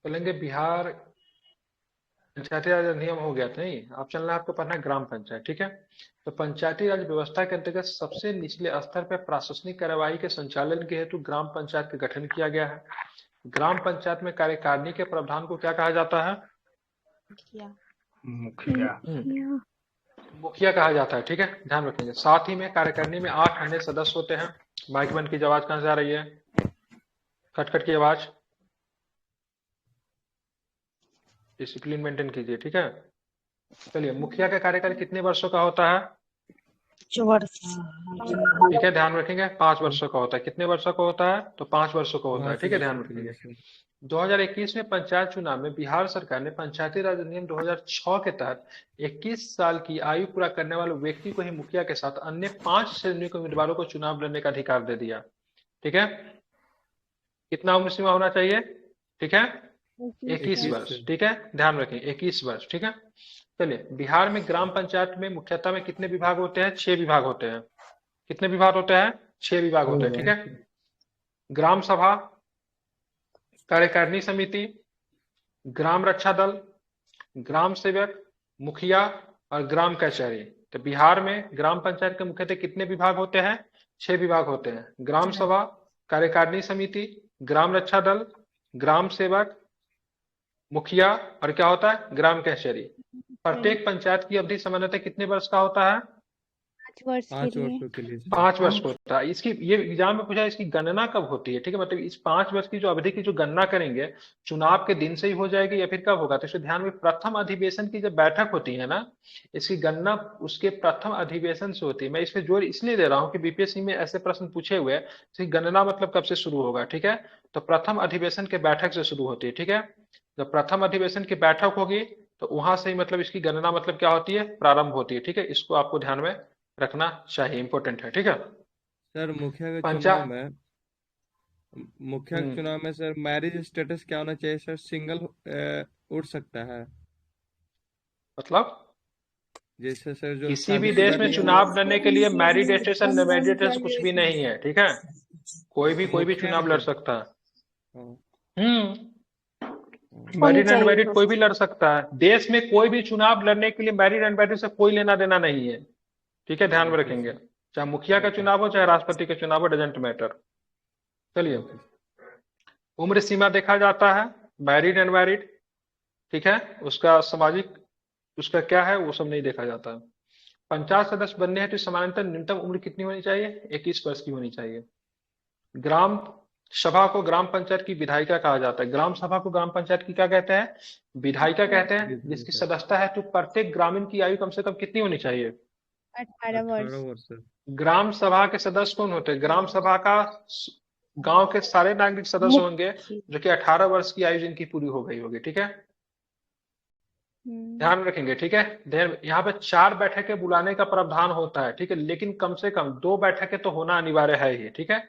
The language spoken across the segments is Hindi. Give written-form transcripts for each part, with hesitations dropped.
बोलेंगे बिहार पंचायती राज अधिनियम हो गया था नहीं, आप चलना है आपको पढ़ना है ग्राम पंचायत, ठीक है। तो पंचायती राज व्यवस्था के अंतर्गत सबसे निचले स्तर पर प्रशासनिक कार्यवाही के संचालन के हेतु ग्राम पंचायत का गठन किया गया है। ग्राम पंचायत में कार्यकारिणी के प्रावधान को क्या कहा जाता है? मुखिया। मुखिया। मुखिया कहा जाता है, ठीक है, ध्यान रखेंगे। साथ ही में कार्यकारिणी में 8 अन्य सदस्य होते हैं। माइक बंद की आवाज कहां से आ रही है? खटखट की आवाज। डिसिप्लिन मेंटेन कीजिए, ठीक है। चलिए, मुखिया का कार्यकाल कितने वर्षों का होता है? 4 वर्ष। ठीक है, ध्यान रखेंगे, 5 वर्षों का होता है। कितने वर्षों का होता है? तो 5 वर्षों का होता है, 5 ठीक है, वर्ष ध्यान होता है रखेंगे। सर। 2021 में पंचायत चुनाव में बिहार सरकार ने पंचायती राज अधिनियम 2006 के तहत 21 साल की आयु पूरा करने वाले व्यक्ति को ही मुखिया के साथ अन्य 5 श्रेणियों के उम्मीदवारों को चुनाव लड़ने का अधिकार दे दिया, ठीक है। कितना उम्र सीमा होना चाहिए? ठीक है, 21 21 वर्ष, सर। ठीक है, ध्यान रखें, 21 वर्ष, ठीक है। चलिए, बिहार में ग्राम पंचायत में मुख्यतः में कितने विभाग होते हैं? 6 विभाग होते हैं। कितने विभाग होते हैं? 6 विभाग होते हैं, ठीक है। ग्राम सभा, कार्यकारिणी समिति, ग्राम रक्षा दल, ग्राम सेवक, मुखिया और ग्राम कचहरी। तो बिहार में ग्राम पंचायत के मुख्यतः कितने विभाग होते हैं? 6 विभाग होते हैं। ग्राम सभा, कार्यकारिणी समिति, ग्राम रक्षा दल, ग्राम सेवक, मुखिया और क्या होता है? ग्राम कचहरी। प्रत्येक पंचायत की अवधि सामान्यतः कितने वर्ष का होता है? 5 वर्ष के 5 लिए। वर्षों के लिए सर। 5 वर्ष का होता है। इसकी ये एग्जाम में पूछा, इसकी गणना कब होती है, ठीक है, मतलब इस 5 वर्ष की जो अवधि की जो गणना करेंगे, चुनाव के दिन से ही हो जाएगी या फिर कब होगा? तो इसे ध्यान में, प्रथम अधिवेशन की जब बैठक होती है ना, इसकी गणना उसके प्रथम अधिवेशन से होती है। मैं इसमें जोर इसलिए दे रहा हूँ कि बीपीएससी में ऐसे प्रश्न पूछे हुए हैं, इसकी गणना मतलब कब से शुरू होगा, ठीक है। तो प्रथम अधिवेशन के बैठक से शुरू होती है, ठीक है। जब प्रथम अधिवेशन की बैठक होगी तो वहां से ही मतलब इसकी गणना मतलब क्या होती है? प्रारंभ होती है, ठीक है। इसको आपको ध्यान में रखना चाहिए, इंपॉर्टेंट है, ठीक है। सर पंचा मुखिया के हम्म चुनाव में सर मैरिज स्टेटस क्या होना चाहिए सर? सिंगल उड़ सकता है? मतलब जैसे सर जो किसी भी शादीशुदा देश में नहीं है। चुनाव लड़ने के लिए मैरिड स्टेटस, अनमैरिड स्टेटस कुछ भी नहीं है, ठीक है। कोई भी मुखिया चुनाव लड़ में। सकता है। हाँ। होनी मैरिड चाहिए अनमैरिड कोई बस। भी लड़ सकता है। देश में कोई भी चुनाव लड़ने के लिए मैरिड अनमैरिड से कोई लेना देना नहीं है, ठीक है, ध्यान में ओके रखेंगे। सर। चाहे मुखिया का ओके। चुनाव हो, चाहे राष्ट्रपति का चुनाव हो, डजेंट मैटर। चलिए, ओके। उम्र सीमा देखा जाता है, मैरिड अनमैरिड, ठीक है। उसका सामाजिक, उसका क्या है वो सब नहीं देखा जाता है। पंचायत सदस्य बनने हैं तो सामान्यतः न्यूनतम उम्र कितनी होनी चाहिए? 21 वर्ष की होनी चाहिए। ग्राम सभा को ग्राम पंचायत की विधायिका कहा जाता है। ग्राम सभा को ग्राम पंचायत की क्या कहते हैं? विधायिका कहते हैं। जिसकी विधायिका। सदस्यता है तो प्रत्येक ग्रामीण की आयु कम से कम कितनी होनी चाहिए? 18 वर्ष। 18 वर्ष सर। ग्राम सभा के सदस्य कौन होते हैं? ग्राम सभा का गांव के सारे नागरिक सदस्य होंगे मुखिया। जो कि 18 वर्ष की आयु जिनकी पूरी हो गई होगी, ठीक है, ध्यान रखेंगे, ठीक है। ध्यान, यहाँ पे 4 बैठकें बुलाने का प्रावधान होता है, ठीक है, लेकिन कम से कम 2 बैठकें तो होना अनिवार्य है ही, ठीक है।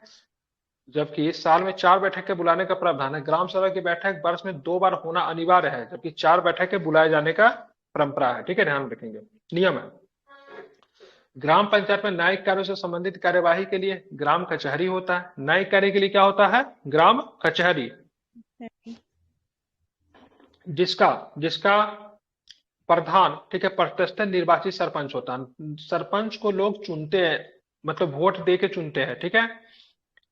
जबकि इस साल में 4 बैठकें बुलाने का प्रावधान है। ग्राम सभा की बैठक वर्ष में 2 बार होना अनिवार्य है, जबकि 4 बैठकें बुलाए जाने का परंपरा है, ठीक है, ध्यान रखेंगे, नियम है। ग्राम पंचायत में न्यायिक कार्यों से संबंधित कार्यवाही के लिए ग्राम कचहरी होता है। न्यायिक कार्य के लिए क्या होता है? ग्राम कचहरी। जिसका जिसका प्रधान, ठीक है, प्रतिष्ठित निर्वाचित सरपंच होता है। सरपंच को लोग चुनते हैं, मतलब वोट दे के चुनते हैं, ठीक है,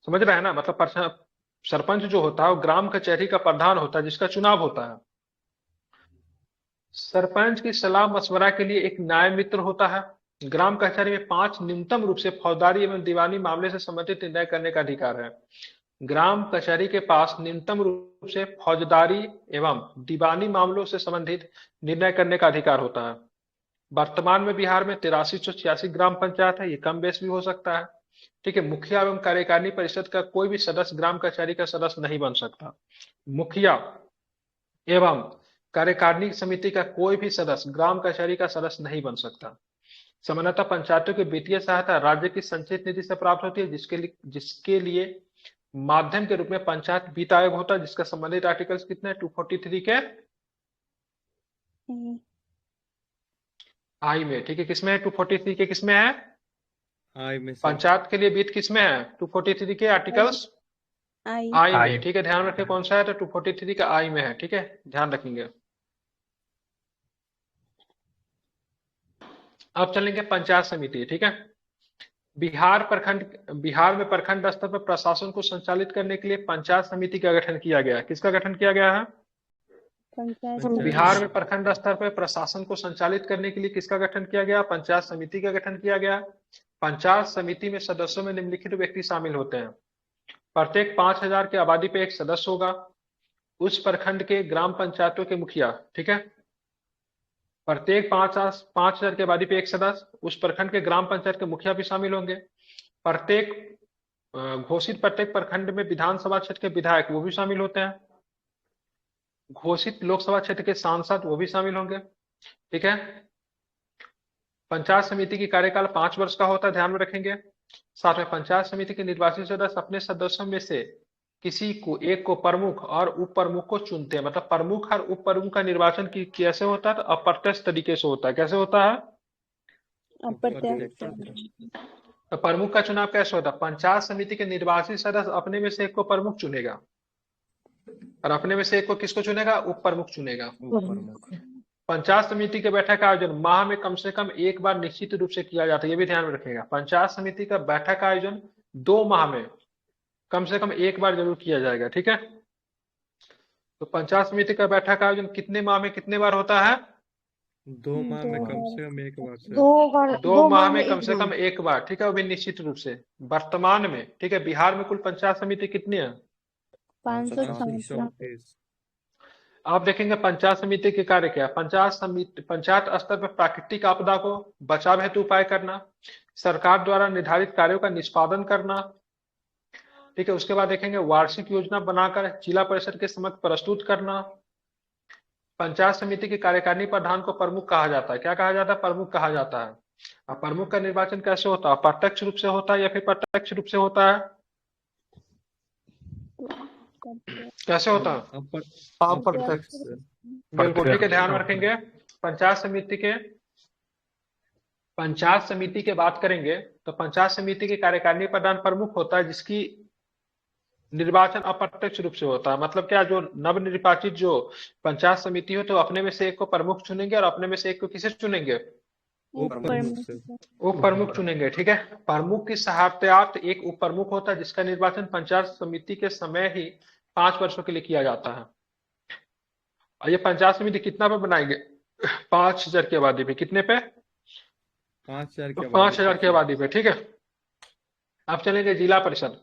समझ रहे हैं ना, मतलब सरपंच जो होता है वो ग्राम कचहरी का प्रधान होता है जिसका चुनाव होता है। सरपंच की सलाह मशवरा के लिए एक न्याय मित्र होता है। ग्राम कचहरी में 5 न्यूनतम रूप से फौजदारी एवं दीवानी मामले से संबंधित निर्णय करने का अधिकार है। ग्राम कचहरी के पास न्यूनतम रूप से फौजदारी एवं दीवानी मामलों से संबंधित निर्णय करने का अधिकार होता है। वर्तमान में बिहार में 8386 ग्राम पंचायत है, ये कम बेस भी हो सकता है, ठीक है। मुखिया एवं कार्यकारिणी परिषद का कोई भी सदस्य ग्राम कचहरी का सदस्य नहीं बन सकता। मुखिया एवं कार्यकारिणी समिति का कोई भी सदस्य ग्राम कचहरी का सदस्य नहीं बन सकता। सामान्यतः पंचायतों की वित्तीय सहायता राज्य की संचित निधि से प्राप्त होती है, जिसके लिए माध्यम के रूप में पंचायत वित्त आयोग होता है, जिसका संबंधित आर्टिकल्स कितने हैं? 243 के आई में, ठीक है, किसमें है? 243 के किसमें है? आई में सर। पंचायत के लिए वित्त किसमें है? 243 के आर्टिकल्स आई आई में, ठीक है, ध्यान रखें कौन सा है, तो 243 का आई में है, ठीक है, ध्यान रखेंगे। अब चलेंगे पंचायत समिति, ठीक है। बिहार में प्रखंड स्तर पर प्रशासन को संचालित करने के लिए पंचायत समिति का गठन किया गया है। किसका गठन किया गया है? पंचायत बिहार में प्रखंड स्तर पर प्रशासन को संचालित करने के लिए किसका गठन किया गया? पंचायत समिति का गठन किया गया। पंचायत समिति में सदस्यों में निम्नलिखित व्यक्ति शामिल होते हैं। प्रत्येक 5,000 की आबादी पे एक सदस्य होगा। उस प्रखंड के ग्राम पंचायतों के मुखिया, ठीक है, प्रत्येक 5,000 की आबादी पे एक सदस्य, उस प्रखंड के ग्राम पंचायत के मुखिया भी शामिल होंगे। घोषित प्रत्येक प्रखंड में विधानसभा क्षेत्र के विधायक वो भी शामिल होते हैं। घोषित लोकसभा क्षेत्र के सांसद वो भी शामिल होंगे, ठीक है। पंचायत समिति की कार्यकाल 5 वर्ष का होता है, ध्यान में रखेंगे। साथ में पंचायत समिति के निर्वाचित सदस्य अपने सदस्यों में से किसी को एक को प्रमुख और उप प्रमुख को चुनते हैं। मतलब प्रमुख और उप प्रमुख का निर्वाचन कैसे होता है? तो अप्रत्यक्ष तरीके से होता है। कैसे होता है? अप्रत्यक्ष। तो प्रमुख का चुनाव कैसे होता है? पंचायत समिति के निर्वाचित सदस्य अपने में से एक को प्रमुख चुनेगा और अपने में से एक को किसको चुनेगा? उप प्रमुख चुनेगा। पंचायत समिति के बैठक का आयोजन माह में कम से कम एक बार निश्चित रूप से किया जाता है, ये भी ध्यान में रखिएगा। पंचायत समिति का बैठक का आयोजन 2 माह में कम से कम एक बार जरूर किया जाएगा, ठीक है। तो पंचायत समिति का बैठक का आयोजन कितने माह में कितने बार होता है? 2 माह में कम से कम एक बार से। 2 माह में कम से कम एक बार, ठीक है, वो भी निश्चित रूप से। वर्तमान में, ठीक है, बिहार में कुल पंचायत समिति कितनी है? 537। आप देखेंगे पंचायत समिति के कार्य क्या है। पंचायत स्तर पर प्राकृतिक आपदा को बचाव हेतु उपाय करना, सरकार द्वारा निर्धारित कार्यों का निष्पादन करना, ठीक है। उसके बाद देखेंगे वार्षिक योजना बनाकर जिला परिषद के समक्ष प्रस्तुत करना। पंचायत समिति की कार्यकारिणी प्रधान को प्रमुख कहा जाता है। क्या कहा जाता है? प्रमुख कहा जाता है। अब प्रमुख का निर्वाचन कैसे होता है? अप्रत्यक्ष रूप से होता है या फिर प्रत्यक्ष रूप से होता है? कैसे होता है? अप्रत्यक्ष। बिल्कुल, ठीक है, ध्यान में रखेंगे। पंचायत समिति के बात करेंगे तो पंचायत समिति के कार्यकारिणी प्रधान प्रमुख होता है, जिसकी निर्वाचन अप्रत्यक्ष रूप से होता है। मतलब क्या, जो नवनिर्वाचित जो पंचायत समिति हो तो अपने में से एक को प्रमुख चुनेंगे और अपने में से एक को किसे चुनेंगे? उप प्रमुख चुनेंगे, ठीक है। प्रमुख की सहायतार्थ एक उप प्रमुख होता है, जिसका निर्वाचन पंचायत समिति के समय ही 5 वर्षों के लिए किया जाता है। और ये पंचायत समिति कितना पे बनाएंगे? 5,000 की आबादी पे। कितने पे? 5,000 की आबादी पे, ठीक है। अब चलेंगे जिला परिषद।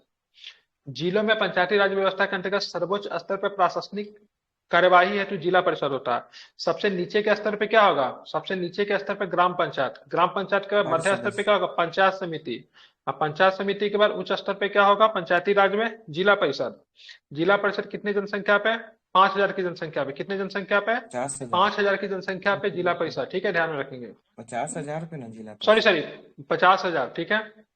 जिलों में पंचायती राज व्यवस्था के अंतर्गत सर्वोच्च स्तर पर प्रशासनिक कार्यवाही हेतु जिला परिषद होता है। सबसे नीचे के स्तर पे क्या होगा? सबसे नीचे के स्तर पे ग्राम पंचायत। ग्राम पंचायत के मध्य स्तर पे क्या होगा? पंचायत समिति। अब पंचायत समिति के बाद उच्च स्तर पे क्या होगा? पंचायती राज में जिला परिषद। जिला परिषद कितनी जनसंख्या पे? 5,000 की जनसंख्या पे। कितने जनसंख्या पे? 5,000 की जनसंख्या पे जिला परिषद, ठीक है, ध्यान में रखेंगे। 50,000 पे ना जिला, सॉरी 50,000, ठीक है।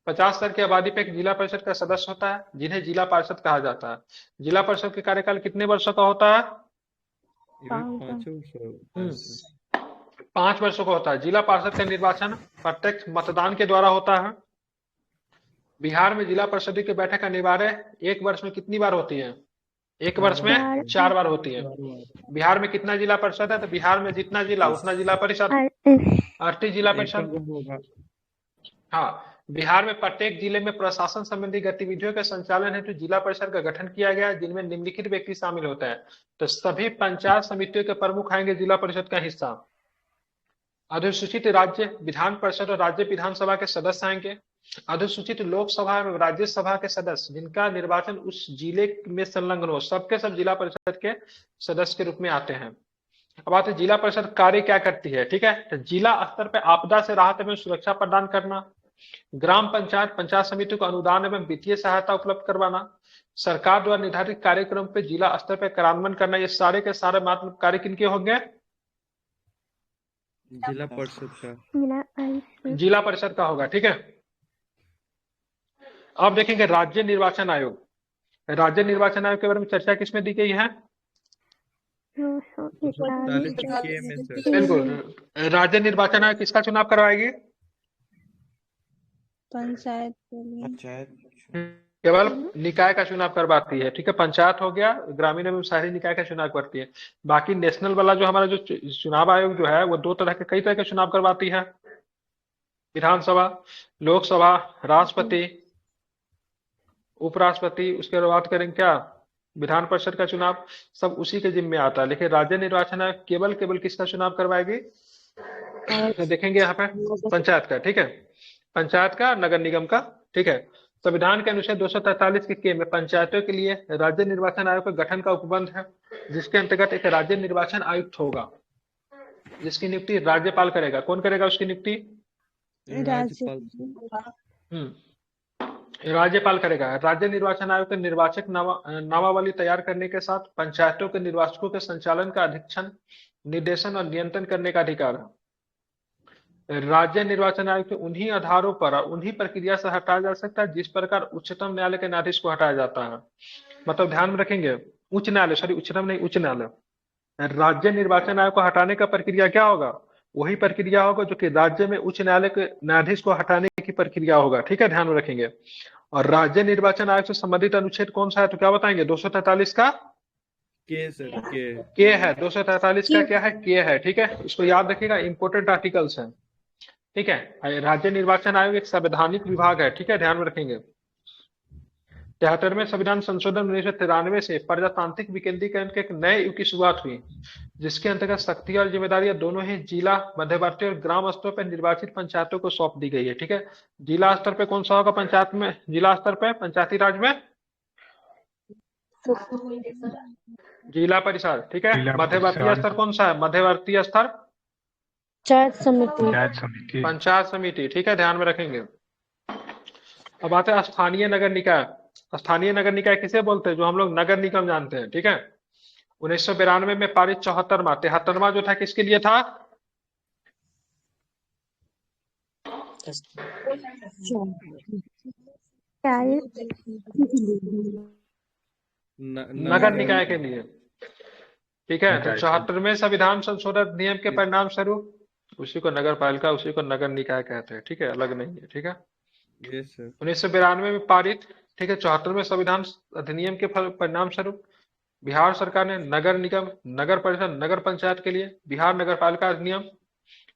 50,000 की आबादी पे एक जिला परिषद का सदस्य होता है, जिन्हें जिला पार्षद कहा जाता है। जिला परिषद के कार्यकाल कितने वर्षों का होता है? 5 वर्षों का होता है। जिला पार्षद का निर्वाचन प्रत्यक्ष मतदान के द्वारा होता है। बिहार में जिला परिषद की बैठक अनिवार्य 1 वर्ष में कितनी बार होती है? 1 वर्ष में 4 बार होती है। बिहार में कितना जिला परिषद है? तो बिहार में जितना जिला उतना जिला परिषद, 38 जिला परिषद। हाँ, बिहार में प्रत्येक जिले में प्रशासन संबंधी गतिविधियों के संचालन हेतु जिला परिषद का गठन किया गया है, जिनमें निम्नलिखित व्यक्ति शामिल होते हैं। तो सभी पंचायत समितियों के प्रमुख आएंगे जिला परिषद का हिस्सा। अधिसूचित राज्य विधान परिषद और राज्य विधानसभा के सदस्य आएंगे। अधिसूचित लोकसभा और राज्यसभा के सदस्य जिनका निर्वाचन उस जिले में संलग्न हो, सबके सब जिला परिषद के सदस्य के रूप में आते हैं। अब आते हैं जिला परिषद कार्य क्या करती है, ठीक है। तो जिला स्तर पर आपदा से राहत एवं सुरक्षा प्रदान करना, ग्राम पंचायत पंचायत समिति को अनुदान एवं वित्तीय सहायता उपलब्ध करवाना, सरकार द्वारा निर्धारित कार्यक्रम पे जिला स्तर पर कार्यान्वयन करना, ये सारे के सारे मात्र कार्य किनके होंगे? जिला परिषद का। जिला परिषद का होगा, ठीक है। अब देखेंगे राज्य निर्वाचन आयोग। राज्य निर्वाचन आयोग के बारे में चर्चा किसमें दी गई है? बिल्कुल, राज्य निर्वाचन आयोग किसका चुनाव करवाएगी? पंचायत। केवल निकाय का चुनाव करवाती है, ठीक है। पंचायत हो गया, ग्रामीण एवं शहरी निकाय का चुनाव करती है। बाकी नेशनल वाला जो हमारा जो चुनाव आयोग जो है वो दो तरह के, कई तरह के चुनाव करवाती है। विधानसभा, लोकसभा, राष्ट्रपति, उपराष्ट्रपति, उसके बाद बात करेंगे क्या, विधान परिषद का चुनाव, सब उसी के जिम्मे आता है। लेकिन राज्य निर्वाचन आयोग केवल केवल किसका चुनाव करवाएगी, तो देखेंगे यहाँ पे पंचायत का, ठीक है। पंचायत का, नगर निगम का, ठीक है। संविधान के अनुच्छेद 243 के में पंचायतों के लिए राज्य निर्वाचन आयोग के गठन का उपबंध है, जिसके अंतर्गत एक राज्य निर्वाचन आयुक्त होगा, जिसकी नियुक्ति राज्यपाल करेगा। कौन करेगा उसकी नियुक्ति, राज्यपाल। राज्यपाल करेगा। राज्य निर्वाचन आयोग के निर्वाचक नामावली तैयार करने के साथ पंचायतों के निर्वाचकों के संचालन का अधीक्षण, निर्देशन और नियंत्रण करने का अधिकार है। राज्य निर्वाचन आयोग के उन्हीं आधारों पर और उन्हीं प्रक्रिया से हटाया जा सकता है जिस प्रकार उच्चतम न्यायालय के न्यायाधीश को हटाया जाता है। मतलब ध्यान में रखेंगे, उच्च न्यायालय, सॉरी उच्चतम नहीं, उच्च न्यायालय, राज्य निर्वाचन आयोग को हटाने का प्रक्रिया क्या होगा, वही प्रक्रिया होगा जो कि राज्य में उच्च न्यायालय के न्यायाधीश को हटाने की प्रक्रिया होगा, ठीक है, ध्यान में रखेंगे। और राज्य निर्वाचन आयोग से संबंधित अनुच्छेद कौन सा है, तो क्या बताएंगे, 243 का के सर, के है, 243 का क्या है, के है, ठीक है। इसको याद रखिएगा, इंपोर्टेंट आर्टिकल्स है, ठीक है। राज्य निर्वाचन आयोग एक संवैधानिक विभाग है, ठीक है, ध्यान में रखेंगे। 73वें संविधान संशोधन 1993 से प्रजातांत्रिक विकेंद्रीकरण के एक नए युग की शुरुआत हुई, जिसके अंतर्गत शक्ति और जिम्मेदारियां दोनों ही जिला, मध्यवर्ती और ग्राम स्तर पर निर्वाचित पंचायतों को सौंप दी गई है, ठीक है। जिला स्तर पे कौन सा होगा, पंचायत में, जिला स्तर पे पंचायती राज में जिला परिषद, ठीक है। मध्यवर्ती स्तर कौन सा है, मध्यवर्ती स्तर पंचायत समिति, ठीक है, ध्यान में रखेंगे। अब आते हैं स्थानीय नगर निकाय। स्थानीय नगर निकाय किसे बोलते हैं, जो हम लोग नगर निगम जानते हैं, ठीक है। 1992 में पारित 73वां जो था किसके लिए था, नगर निकाय के लिए, ठीक है। तो 74वें संविधान संशोधन नियम के परिणाम स्वरूप उसी को नगर पालिका, उसी को नगर निकाय कहते हैं, ठीक है, अलग नहीं है, ठीक है। 1992 में पारित, ठीक है, 74वें संविधान अधिनियम के परिणाम स्वरूप बिहार सरकार ने नगर निगम, नगर परिषद, नगर पंचायत के लिए बिहार नगर पालिका अधिनियम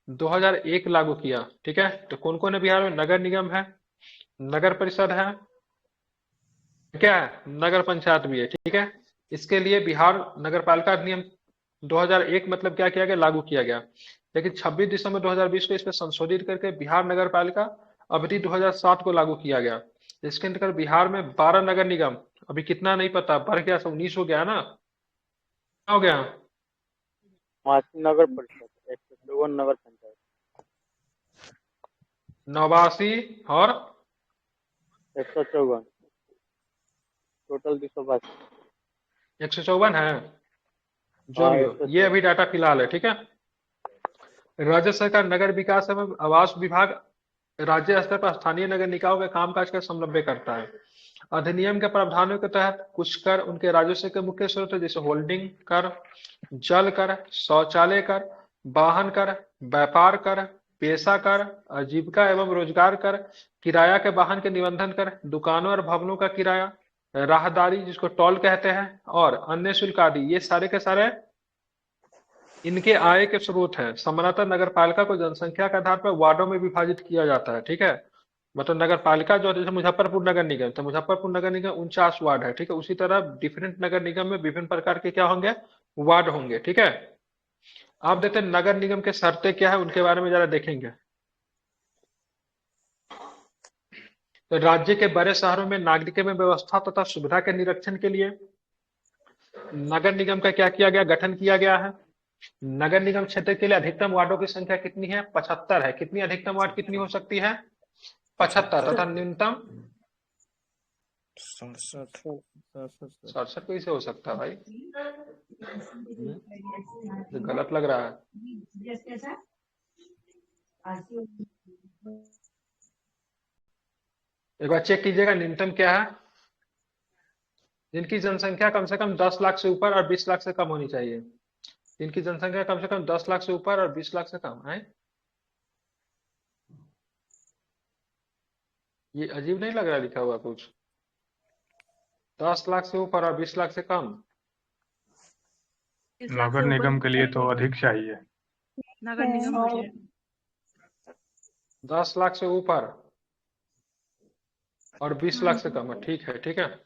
2001 लागू किया, ठीक है। तो कौन कौन है बिहार में, नगर निगम है, नगर परिषद है, क्या है, नगर पंचायत भी है, ठीक है। इसके लिए बिहार नगर पालिका अधिनियम 2001 मतलब क्या किया गया, लागू किया गया। लेकिन 26 दिसंबर 2020 को इसमें संशोधित करके बिहार नगर पालिका अवधि 2007 को लागू किया गया। इसके अंतर्गत बिहार में 12 नगर निगम, अभी कितना नहीं पता, बढ़ गया, 19 हो गया ना, क्या हो गया, नगर परिषद, 154 नगर पंचायत, 89 और 154, टोटल 252, 154 है, जो भी हो, ये अभी डाटा फिलहाल है, ठीक है। राज्य सरकार नगर विकास एवं आवास विभाग राज्य स्तर पर स्थानीय नगर निकायों के कामकाज का समन्वय करता है। अधिनियम के प्रावधानों के तहत कुछ कर उनके राजस्व के मुख्य स्रोत है, जैसे होल्डिंग कर, जल कर, शौचालय कर, वाहन कर, व्यापार कर, पेशा कर, आजीविका एवं रोजगार कर, किराया के वाहन के निबंधन कर, दुकानों और भवनों का किराया, राहदारी जिसको टोल कहते हैं, और अन्य शुल्क आदि, ये सारे के सारे इनके आय के स्रोत है। सामान्यतः नगर पालिका को जनसंख्या के आधार पर वार्डों में विभाजित किया जाता है, ठीक है। मतलब नगर पालिका जो, जैसे मुजफ्फरपुर नगर निगम, तो मुजफ्फरपुर नगर निगम 49 वार्ड है, ठीक है। उसी तरह डिफरेंट नगर निगम में विभिन्न प्रकार के क्या होंगे, वार्ड होंगे, ठीक है। आप देखते हैं नगर निगम के शर्तें क्या है, उनके बारे में जरा देखेंगे। तो राज्य के बड़े शहरों में नागरिकों में व्यवस्था तथा सुविधा के निरीक्षण के लिए नगर निगम का क्या किया गया, गठन किया गया है। नगर निगम क्षेत्र के लिए अधिकतम वार्डों की संख्या कितनी है, 75 है। कितनी अधिकतम वार्ड कितनी हो सकती है, 75, तथा न्यूनतम 67 कैसे हो सकता है भाई, तो गलत लग रहा है। एक बार चेक कीजिएगा न्यूनतम क्या है। जिनकी जनसंख्या कम से कम 10 लाख से ऊपर और 20 लाख से कम होनी चाहिए। जिनकी जनसंख्या कम से कम 10 लाख से ऊपर और 20 लाख से कम है। ये अजीब नहीं लग रहा लिखा हुआ कुछ, 10 लाख से ऊपर और 20 लाख से कम? नगर निगम के लिए तो अधिक चाहिए। नगर निगम मुझे 10 लाख से ऊपर और 20 लाख से कम है, ठीक है, ठीक है।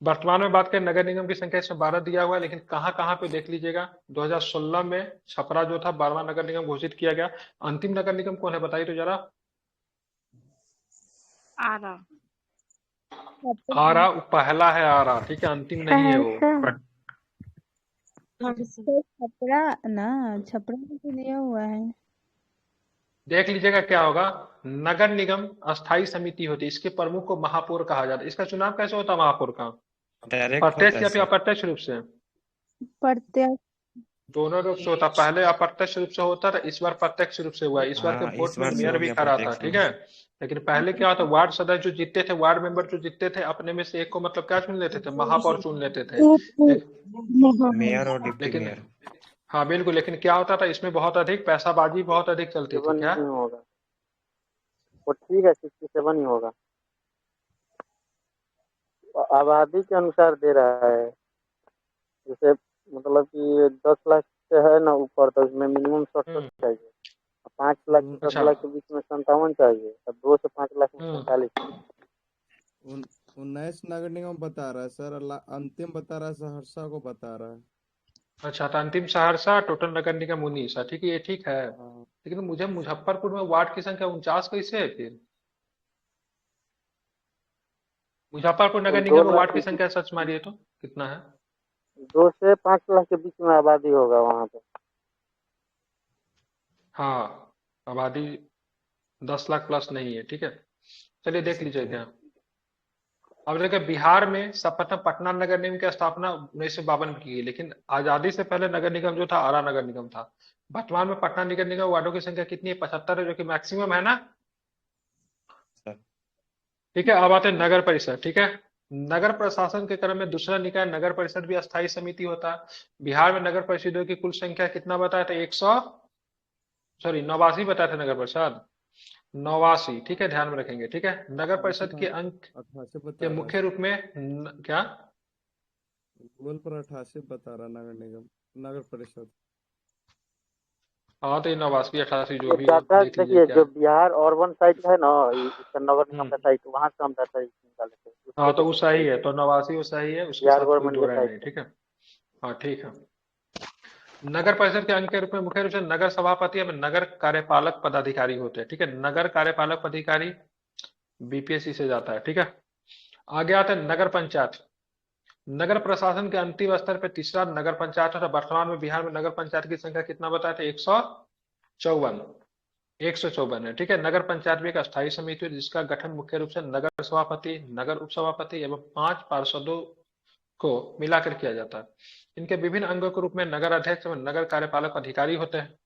वर्तमान में बात करें नगर निगम की संख्या इसमें 12 दिया हुआ है, लेकिन कहाँ कहाँ पे देख लीजिएगा। 2016 में छपरा जो था 12वां नगर निगम घोषित किया गया। अंतिम नगर निगम कौन है बताइए तो जरा। आरा आरा पहला है, आरा, ठीक है, अंतिम नहीं है वो। छपरा ना, छपरा में तो दिया हुआ है। देख लीजिएगा क्या होगा। नगर निगम अस्थायी समिति होती है, इसके प्रमुख को महापौर कहा जाता है। इसका चुनाव कैसे होता है महापौर का? डायरेक्ट होता प्रत्यक्ष है या फिर सर। अप्रत्यक्ष रूप से? प्रत्यक्ष दोनों रूप से होता। पहले अप्रत्यक्ष रूप से होता था, इस बार प्रत्यक्ष रूप से हुआ है। इस बार के हाँ, वोट इस में बार से मेयर हो भी गया खड़ा था, प्रत्यक्ष ठीक रूप है। से। लेकिन पहले क्या होता, वार्ड सदस्य जो जीतते थे, वार्ड मेंबर जो जीतते थे, अपने में से एक को मतलब क्या चुन लेते थे, महापौर चुन लेते थे। मेयर और डिप्टी लेकिन मेयर। हाँ बिल्कुल, लेकिन क्या होता था इसमें बहुत अधिक पैसाबाजी बहुत अधिक चलती थी। 67 क्या? नहीं होगा वो, ठीक है 67 ही होगा। आबादी के अनुसार दे रहा है, जैसे मतलब कि 10 लाख से है ना ऊपर, तो इसमें मिनिमम 67 चाहिए। 5 लाख से 10 अच्छा। लाख के बीच में 57 चाहिए, और 2 से 5 लाख में 45। 19 नगर निगम बता रहा है सर, अंतिम बता रहा है सहरसा को बता रहा है। अच्छा, तो अंतिम सहरसा, टोटल नगर निगम 19 है, ठीक है, ये ठीक है। हाँ। लेकिन मुझे मुजफ्फरपुर में वार्ड की संख्या 49 कैसे है फिर? मुजफ्फरपुर नगर 2 निगम में लाख वार्ड की संख्या सर्च मारिए तो कितना है? 2 से 5 लाख के बीच में आबादी होगा वहाँ पे। हाँ, आबादी 10 लाख प्लस नहीं है, ठीक है। चलिए देख लीजिए क्या। अब देखिए बिहार में सर्वप्रथम पटना नगर निगम की स्थापना 1952 में की गई, लेकिन आजादी से पहले नगर निगम जो था आरा नगर निगम था। वर्तमान में पटना नगर निगम वार्डों की संख्या कितनी है? 75 है, जो कि मैक्सिमम है ना। सर। ठीक है, अब आते हैं नगर परिषद, ठीक है। नगर प्रशासन के क्रम में दूसरा निकाय नगर परिषद भी अस्थायी समिति होता है। बिहार में नगर परिषदों की कुल संख्या कितना बताया था? 89 बताया था नगर परिषद, 89, ठीक है, ध्यान में रखेंगे, ठीक है। नगर परिषद के अंक 88 के बता रहा मुख्य है, रूप में क्या? गूगल पर 88 बता रहा नगर निगम, नगर परिषद। हाँ तो 89 88 जो ये भी हो, डाटा देख लीजिए देखिए, क्या जो है। बिहार अर्बन साइट है ना, इसका नगर निगम का साइट, वहाँ से हम डाटा निकाले थे, उस हाँ पे तो वो देखिए सही सही है, है, तो 89 वो सही है, उसके बिहार साथ कोई गवर्नमेंट दो के राय साइट नहीं, पे। ठीक है। हाँ ठीक है। नगर परिषद के अंक के रूप में मुख्य रूप से नगर सभापति एवं नगर कार्यपालक पदाधिकारी होते हैं, ठीक है। नगर कार्यपालक पदाधिकारी बीपीएससी से जाता है, ठीक है। आगे आता है नगर पंचायत। नगर प्रशासन के अंतिम स्तर पर तीसरा नगर पंचायत है। वर्तमान में बिहार में नगर पंचायत की संख्या कितना बताया था? 154 है, ठीक है। नगर पंचायत भी एक अस्थायी समिति है, जिसका गठन मुख्य रूप से नगर सभापति, नगर उप सभापति एवं 5 पार्षदों को मिलाकर किया जाता है। इनके विभिन्न अंगों के रूप में नगर अध्यक्ष एवं नगर कार्यपालक अधिकारी होते हैं।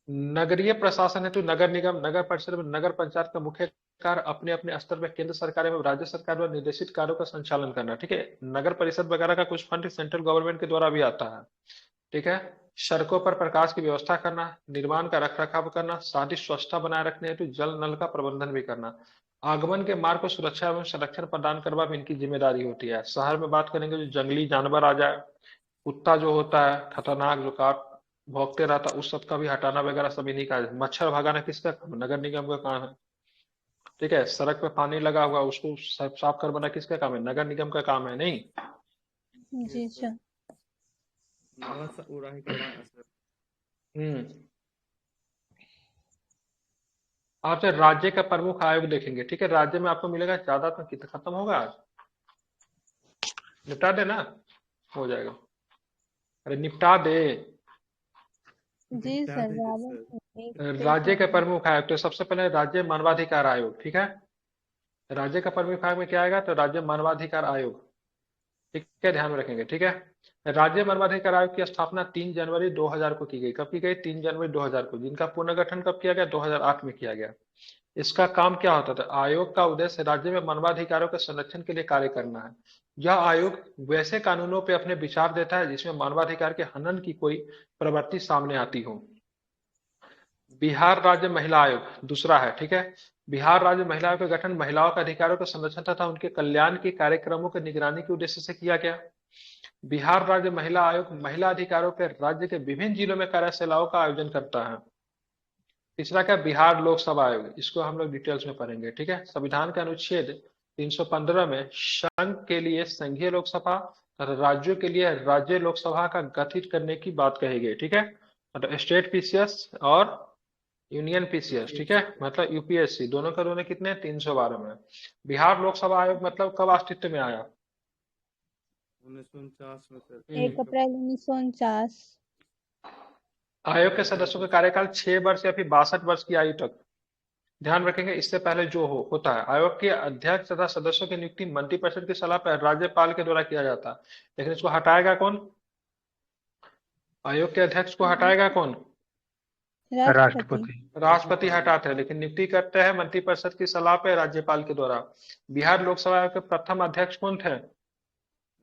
नगरीय प्रशासन हेतु नगर निगम, नगर परिषद एवं नगर पंचायत का मुख्य कार्य अपने अपने स्तर पर केंद्र सरकार एवं राज्य सरकार द्वारा निर्देशित कार्यों का संचालन करना, ठीक है। नगर परिषद वगैरह का कुछ फंड सेंट्रल गवर्नमेंट के द्वारा भी आता है, ठीक है। सड़कों पर प्रकाश की व्यवस्था करना, निर्माण का रखरखाव करना, शादी स्वच्छता बनाए रखने हेतु जल नल का प्रबंधन भी करना, आगमन के मार्ग को सुरक्षा एवं संरक्षण प्रदान करना भी इनकी जिम्मेदारी होती है। शहर में बात करेंगे, जो जंगली जानवर आ जाए, कुत्ता जो होता है खतरनाक, जो काट भौंकते रहता है, उस सब का भी हटाना वगैरह सब इन्हीं का है। मच्छर भगाना किसका काम? नगर निगम का काम है, ठीक है। सड़क पे पानी लगा हुआ उसको साफ करवाना किसका काम है? नगर निगम का काम है, नहीं? जी सर। नवा उड़ाही करवाना सर। हम्म। आपसे राज्य का प्रमुख आयोग देखेंगे, ठीक है। राज्य में आपको मिलेगा ज्यादा, तो कितना खत्म होगा आज? निपटा दे ना, हो जाएगा। अरे निपटा दे। जी निपटा सर, देंगे ज्यादा सर। नहीं, एक राज्य के पेज प्रमुख आयोग, तो सबसे पहले राज्य मानवाधिकार आयोग, ठीक है। राज्य का प्रमुख आयोग में क्या आएगा? तो राज्य मानवाधिकार आयोग, ठीक है, ध्यान में रखेंगे, ठीक है। राज्य मानवाधिकार आयोग की स्थापना 3 जनवरी 2000 को की गई। कब की गई? 3 जनवरी 2000 को। जिनका पुनर्गठन कब किया गया? 2008 में किया गया। इसका काम क्या होता था? आयोग का उद्देश्य राज्य में मानवाधिकारों के संरक्षण के लिए कार्य करना है। यह आयोग वैसे कानूनों पर अपने विचार देता है जिसमें मानवाधिकार के हनन की कोई प्रवृत्ति सामने आती हो। बिहार राज्य महिला आयोग दूसरा है, ठीक है। बिहार राज्य महिला आयोग का गठन महिलाओं के अधिकारों के संरक्षण तथा उनके कल्याण के कार्यक्रमों की निगरानी के उद्देश्य से किया गया। बिहार राज्य महिला आयोग महिला अधिकारों के राज्य के विभिन्न जिलों में कार्यशालाओं का आयोजन करता है। तीसरा क्या, बिहार लोक सभा आयोग, इसको हम लोग डिटेल्स में पढ़ेंगे, ठीक है। संविधान के अनुच्छेद 315 में संघ के लिए संघीय लोकसभा तथा राज्यों के लिए राज्य लोकसभा का गठित करने की बात कही गई, ठीक है। मतलब स्टेट पीसीएस और यूनियन पीसीएस, ठीक है, मतलब यूपीएससी, दोनों का दोनों कितने, 312 में। बिहार लोकसभा आयोग मतलब कब अस्तित्व में आया? 1949 में सर। 1 अप्रैल 1949। आयोग के सदस्यों का कार्यकाल 6 वर्ष या फिर 62 वर्ष की आयु तक। ध्यान रखेंगे, इससे पहले जो होता है, आयोग के अध्यक्ष तथा सदस्यों की नियुक्ति मंत्रिपरिषद की सलाह पर राज्यपाल के द्वारा किया जाता है। लेकिन इसको हटाएगा कौन? आयोग के अध्यक्ष को हटाएगा कौन? राष्ट्रपति। राष्ट्रपति हटाते हैं, लेकिन नियुक्ति करते हैं मंत्रिपरिषद की सलाह पर राज्यपाल के द्वारा। बिहार लोकसभा आयोग के प्रथम अध्यक्ष कौन थे?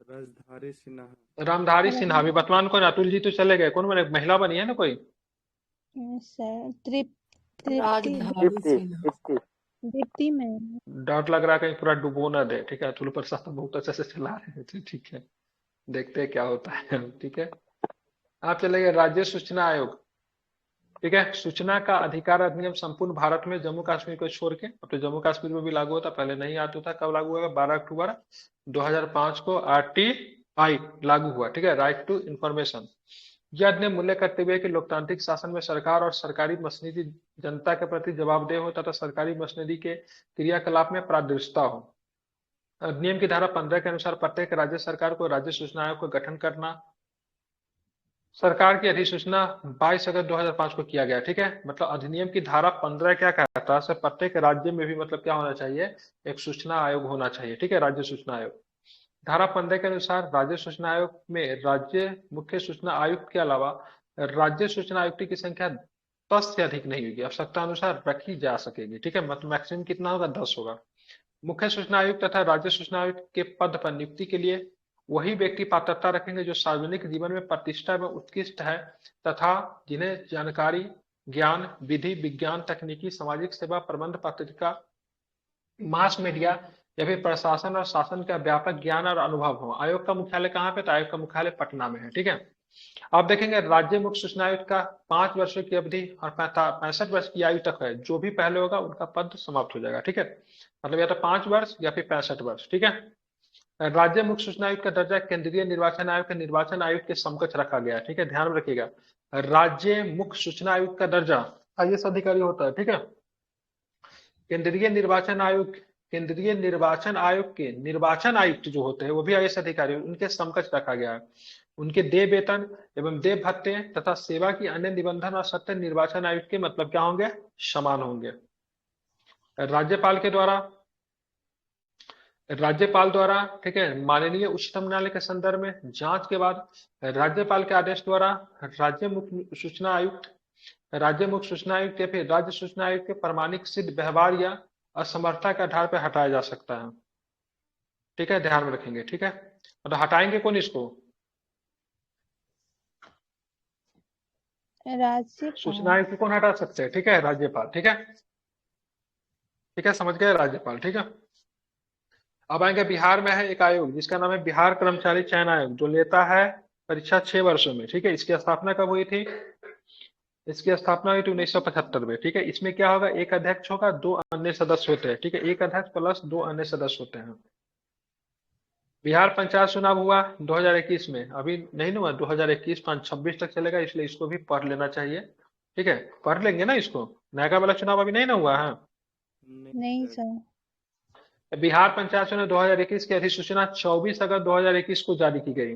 राजधारी सिन्हा। रामधारी सिन्हा। अभी वर्तमान कौन? अतुल जी तो चले गए, कौन बने? महिला बनी है ना कोई? सर तृप्ति दीप्ति में। डर लग रहा है कहीं पूरा डुबो ना दे, ठीक है। अतुल प्रसाद बहुत अच्छे से चला रहे थे, ठीक है, देखते हैं क्या होता है, ठीक है। आप चले गए राज्य सूचना आयोग, ठीक है। सूचना का अधिकार अधिनियम संपूर्ण भारत में जम्मू कश्मीर को छोड़ के, अब तो जम्मू कश्मीर में भी लागू होता, पहले नहीं आता था। कब लागू हुआ? 12 अक्टूबर 2005 को आरटीआई लागू हुआ, ठीक है, राइट टू इंफॉर्मेशन। यह अधिनियम मूल्य करते हुए कि लोकतांत्रिक शासन में सरकार और सरकारी मशीनरी जनता के प्रति जवाबदेह हो तथा सरकारी मशीनरी के क्रियाकलाप में पारदर्शिता हो। अधिनियम की धारा 15 के अनुसार प्रत्येक राज्य सरकार को राज्य सूचना आयोग का गठन करना। सरकार की अधिसूचना 22 अगस्त 2005 को किया गया, ठीक है। मतलब अधिनियम की धारा 15 क्या कहता है? प्रत्येक राज्य में भी मतलब क्या होना चाहिए? एक सूचना आयोग होना चाहिए, ठीक है, राज्य सूचना आयोग। धारा 15 के अनुसार राज्य सूचना आयोग में राज्य मुख्य सूचना आयुक्त के अलावा राज्य सूचना आयुक्त की संख्या 10 से अधिक नहीं होगी, आवश्यकता अनुसार रखी जा सकेगी, ठीक है। मतलब मैक्सिमम कितना होगा? 10 होगा। मुख्य सूचना आयुक्त तथा राज्य सूचना आयुक्त के पद पर नियुक्ति के लिए वही व्यक्ति पात्रता रखेंगे जो सार्वजनिक जीवन में प्रतिष्ठा में उत्कृष्ट है तथा जिन्हें जानकारी, ज्ञान, विधि, विज्ञान, तकनीकी, सामाजिक सेवा, प्रबंध, पत्रिका, मास मीडिया या फिर प्रशासन और शासन का व्यापक ज्ञान और अनुभव हो। आयोग का मुख्यालय कहाँ पे? तो आयोग का मुख्यालय पटना में है, ठीक है। आप देखेंगे राज्य मुख्य सूचना आयुक्त का 5 वर्षों की अवधि और 65 वर्ष की आयु तक है। जो भी पहले होगा उनका पद समाप्त हो जाएगा, ठीक है। मतलब या तो 5 वर्ष या फिर 65 वर्ष, ठीक है। राज्य मुख्य सूचना आयुक्त का दर्जा केंद्रीय निर्वाचन आयोग के निर्वाचन आयुक्त के समकक्ष रखा गया है, ठीक है, ध्यान में रखिएगा। राज्य मुख्य सूचना आयुक्त का दर्जा आईएएस अधिकारी होता है, ठीक है। केंद्रीय निर्वाचन आयोग के निर्वाचन आयुक्त जो होते हैं वो भी आईएएस अधिकारी, उनके समकक्ष रखा गया है। उनके देय वेतन एवं देय भत्ते तथा सेवा की अन्य निबंधन और सत्य निर्वाचन आयुक्त के मतलब क्या होंगे? समान होंगे। राज्यपाल द्वारा, ठीक है, माननीय उच्चतम न्यायालय के संदर्भ में जांच के बाद राज्यपाल के आदेश द्वारा राज्य मुख्य सूचना आयुक्त या फिर राज्य सूचना आयुक्त के प्रमाणिक सिद्ध व्यवहार या असमर्थता के आधार पर हटाया जा सकता है, ठीक है, ध्यान में रखेंगे, ठीक है। तो हटाएंगे कौन इसको? सूचना आयुक्त को कौन हटा सकते हैं? ठीक है, राज्यपाल, ठीक है, ठीक है, समझ गए, राज्यपाल, ठीक है। अब आएंगे बिहार में है एक आयोग जिसका नाम है बिहार कर्मचारी चयन आयोग, जो लेता है परीक्षा 6 वर्षों में, ठीक है। इसकी स्थापना कब हुई थी? इसकी स्थापना हुई थी 1975 में, ठीक है। इसमें क्या होगा? एक अध्यक्ष होगा, 2 अन्य सदस्य होते हैं, ठीक है, एक अध्यक्ष प्लस 2 अन्य सदस्य होते हैं। बिहार पंचायत चुनाव हुआ 2021 में, अभी नहीं हुआ, 2021 26 तक चलेगा, इसलिए इसको भी पढ़ लेना चाहिए, ठीक है, पढ़ लेंगे ना इसको। नया वाला चुनाव अभी नहीं ना हुआ है? नहीं सर। बिहार पंचायत चुनाव 2021 की अधिसूचना 24 अगस्त 2021 को जारी की गई,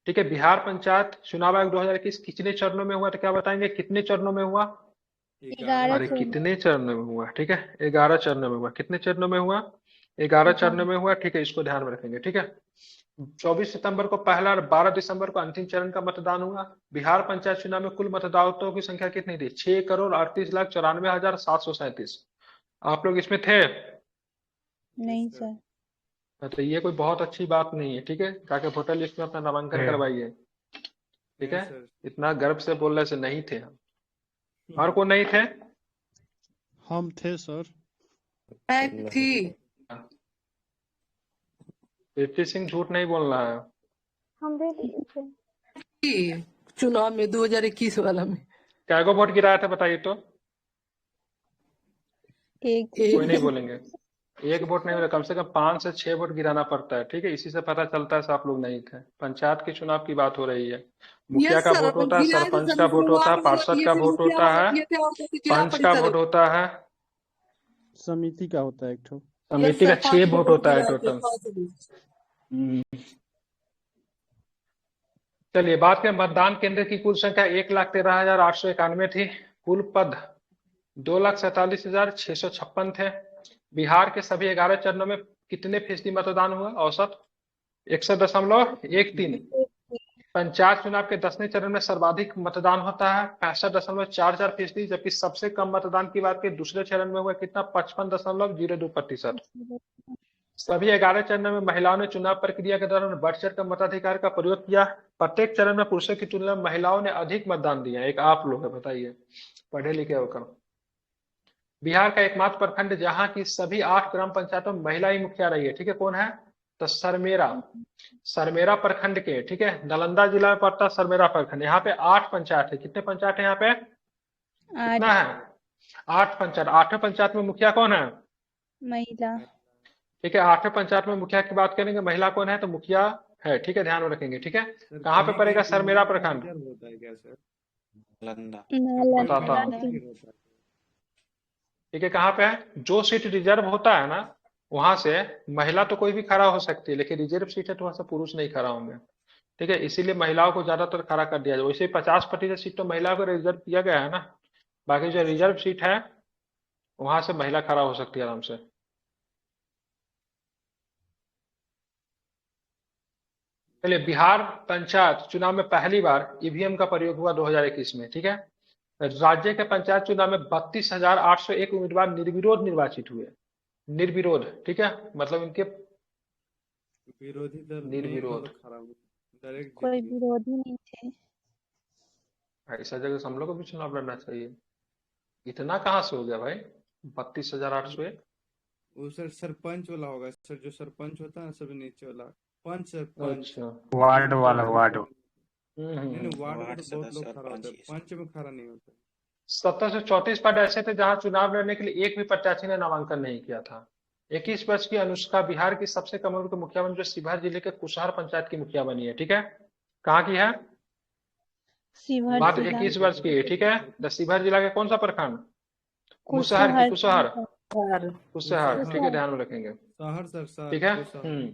ठीक है। बिहार पंचायत चुनाव आयोग 2021 कितने चरणों में हुआ? तो क्या बताएंगे कितने चरणों में हुआ? 11 अरे कितने चरणों में हुआ? ठीक है, 11 चरणों में हुआ। कितने चरणों में हुआ? 11 चरणों में हुआ, ठीक है, इसको ध्यान में रखेंगे, ठीक है। 24 सितंबर को पहला और 12 दिसंबर को अंतिम चरण का मतदान हुआ। बिहार पंचायत चुनाव में कुल मतदाताओं की संख्या कितनी थी? 6,38,94,737। आप लोग इसमें थे? नहीं सर। तो ये कोई बहुत अच्छी बात नहीं है, ठीक है, जाके वोटर लिस्ट में अपना नामांकन करवाइए, ठीक है। इतना गर्व से बोलने से नहीं थे हम। और कौन नहीं थे? हम थे सर। मैं थी। कीर्ति सिंह झूठ नहीं बोल रहा है। हम दे दिए थे। थी चुनाव में 2021 वाला में। क्या को वोट गिराया था बताइए तो। एक कोई नहीं बोलेंगे। एक वोट नहीं मिला, कम से कम 5 से 6 वोट गिराना पड़ता है, ठीक है। इसी से पता चलता है आप लोग नहीं थे। पंचायत के चुनाव की बात हो रही है। मुखिया यस का सर, वोट होता है, गिराए थे सरपंच सर, का इसमें वोट होता है, वार्ड वाला पार्षद दिए का थे, वोट मुखिया होता वाला है, दिए थे और जिला पंच का परिषद वोट होता है, समिति का होता है एक ठो। समिति का 6 वोट होता है टोटल। चलिए बात करें मतदान केंद्र की कुल संख्या 1,13,891 थी। कुल पद 2,47,656 थे। बिहार के सभी 11 चरणों में कितने फीसदी मतदान हुआ औसत? 61.13। पंचायत चुनाव के 10वें चरण में सर्वाधिक मतदान होता है 65.44%, जबकि सबसे कम मतदान की बात की दूसरे चरण में हुआ कितना? 55.02%। सभी 11 चरणों में महिलाओं ने चुनाव प्रक्रिया के दौरान बढ़ चढ़ कर मताधिकार का प्रयोग किया। प्रत्येक चरण में पुरुषों की तुलना में महिलाओं ने अधिक मतदान दिया। एक आप लोग है, बताइए, पढ़े लिखे होकर। बिहार का एकमात्र प्रखंड जहां की सभी 8 ग्राम पंचायतों में महिला ही मुखिया रही है, ठीक है, कौन है? तो सरमेरा। सरमेरा प्रखंड के, ठीक है, नालंदा जिला में पड़ता सरमेरा प्रखंड। यहाँ पे 8 पंचायत है। कितने पंचायत है यहाँ पे? कितना है? 8 पंचायत। 8वें पंचायत में मुखिया कौन है? महिला। ठीक है, 8वें पंचायत में मुखिया की बात करेंगे, महिला कौन है? तो मुखिया है, ठीक है, ध्यान में रखेंगे, ठीक है। कहाँ पे पड़ेगा सरमेरा प्रखंड? होता है क्या सर? बताता हूँ, नालंदा। ठीक है। कहाँ पे है? जो सीट रिजर्व होता है ना, वहां से महिला तो कोई भी खड़ा हो सकती है, लेकिन रिजर्व सीट है तो वहां से पुरुष नहीं खड़ा होंगे, ठीक है। इसीलिए महिलाओं को ज्यादातर खड़ा कर दिया जाए। वैसे 50% सीट तो महिलाओं को रिजर्व किया गया है ना, बाकी जो रिजर्व सीट है वहां से महिला खड़ा हो सकती है आराम से। चलिए, बिहार पंचायत चुनाव में पहली बार ईवीएम का प्रयोग हुआ 2021 में, ठीक है। राज्य के पंचायत चुनाव में 32,801 उम्मीदवार निर्विरोध निर्वाचित हुए। निर्विरोध, ठीक है, मतलब इनके विरोधी दल नहीं था निर्विरोध। तो खड़ा हुआ, डायरेक्ट जीत कोई गए। विरोधी नहीं थे। ऐसा जगह से हम लोग को भी चुनाव लड़ना चाहिए। इतना कहाँ से हो गया भाई? 32,801। वो सर सरपंच वाला होगा सर, जो सरपंच होता है ना सबसे नीचे वाला, पंच सरपंच। अच्छा। वार्ड वाला, वार्ड। नहीं नहीं, वार्ड में वार्ड तो बहुत लोग सदस्य और खड़ा होते हैं, पंच। पंच में खड़ा नहीं होता। 1734 पद ऐसे थे जहां चुनाव लड़ने के लिए एक भी प्रत्याशी ने नामांकन नहीं किया था। 21 वर्ष की अनुष्का बिहार की सबसे कम उम्र की मुखिया बनी, जो शिवहर जिले के कुशहर पंचायत की मुखिया बनी है, ठीक है। कहाँ की है? शिवहर मात्र जिला। 21 वर्ष की है, ठीक है। तो शिवहर जिला के कौन सा प्रखंड? कुशहर की, कुशहर, कुशहर, ठीक है, ध्यान में रखेंगे, शहर सर, शहर ठीक है। कुशहर।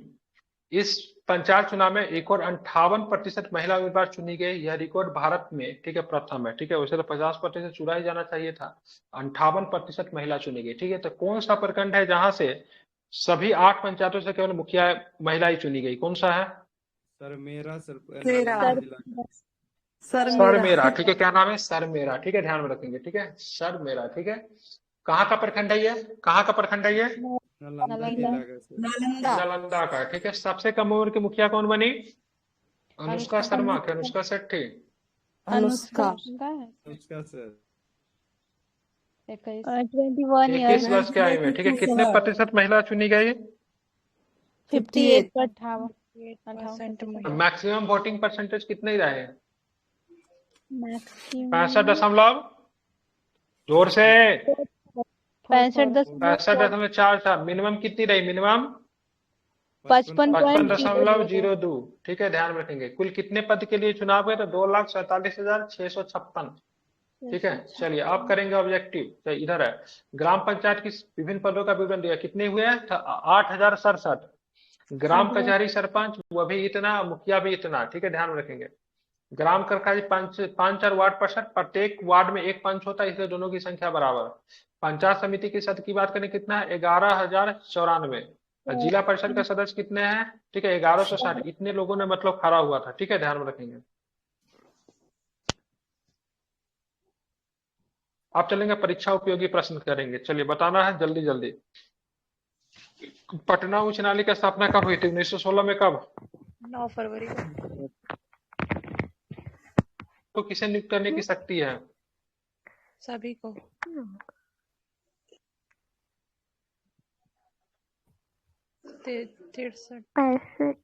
इस पंचायत चुनाव में एक और 58% महिला उम्मीदवार चुनी गई। यह रिकॉर्ड भारत में, ठीक है, प्रथम है, ठीक है। वैसे तो 50% चुना ही जाना चाहिए था, 58% महिला चुनी गई, ठीक है। तो कौन सा प्रखंड है जहां से सभी 8 पंचायतों से केवल मुखिया महिला ही चुनी गई? कौन सा है? सर मेरा सर मेरा। नालंदा जिला का। सर मेरा, ठीक है। क्या नाम है? सर मेरा, ठीक है, ध्यान में रखेंगे, ठीक है, सर मेरा, ठीक है। कहाँ का प्रखंड है ये? कहाँ का प्रखंड है ये? नालंदा जिला का सर। नालंदा। नालंदा का, ठीक है। सबसे कम उम्र की मुखिया कौन बनी? अनुष्का शर्मा के, अनुष्का शेट्टी। अनुष्का। उसका सर 21 21 ईयर्स। वर्ष के आयु में, ठीक है। कितने प्रतिशत महिला चुनी गई? 58%। मैक्सिमम वोटिंग परसेंटेज कितने रहे? मैक्सिमम 65 जोर से 65.4। 65.44। मिनिमम कितनी रही? मिनिमम 55.02। 55.02, ठीक है, ध्यान रखेंगे। कुल कितने पद के लिए चुनाव हुए? तो 2,47,656, ठीक है। चलिए अब करेंगे ऑब्जेक्टिव। तो इधर है, ग्राम पंचायत की विभिन्न पदों का विवरण दिया। कितने हुए? 8,067। ग्राम कचहरी सरपंच वह भी इतना, मुखिया भी इतना, ठीक है, ध्यान में रखेंगे। ग्राम कचहरी पंच और वार्ड पार्षद, प्रत्येक वार्ड में एक पंच होता है, इसलिए दोनों की संख्या बराबर। पंचायत समिति के सदस्य की बात करें, कितना है? 11,094। जिला परिषद के सदस्य कितने हैं? ठीक है, 1160। इतने लोगों ने मतलब खड़ा हुआ था, ठीक है, ध्यान में रखेंगे। आप चलेंगे परीक्षा उपयोगी प्रश्न करेंगे। चलिए बताना है जल्दी जल्दी। पटना उच्च न्यायालय की स्थापना कब हुई थी? 1916 में। कब? 9 फरवरी को। तो किसे नियुक्त करने की शक्ति है? सभी को। 63 65।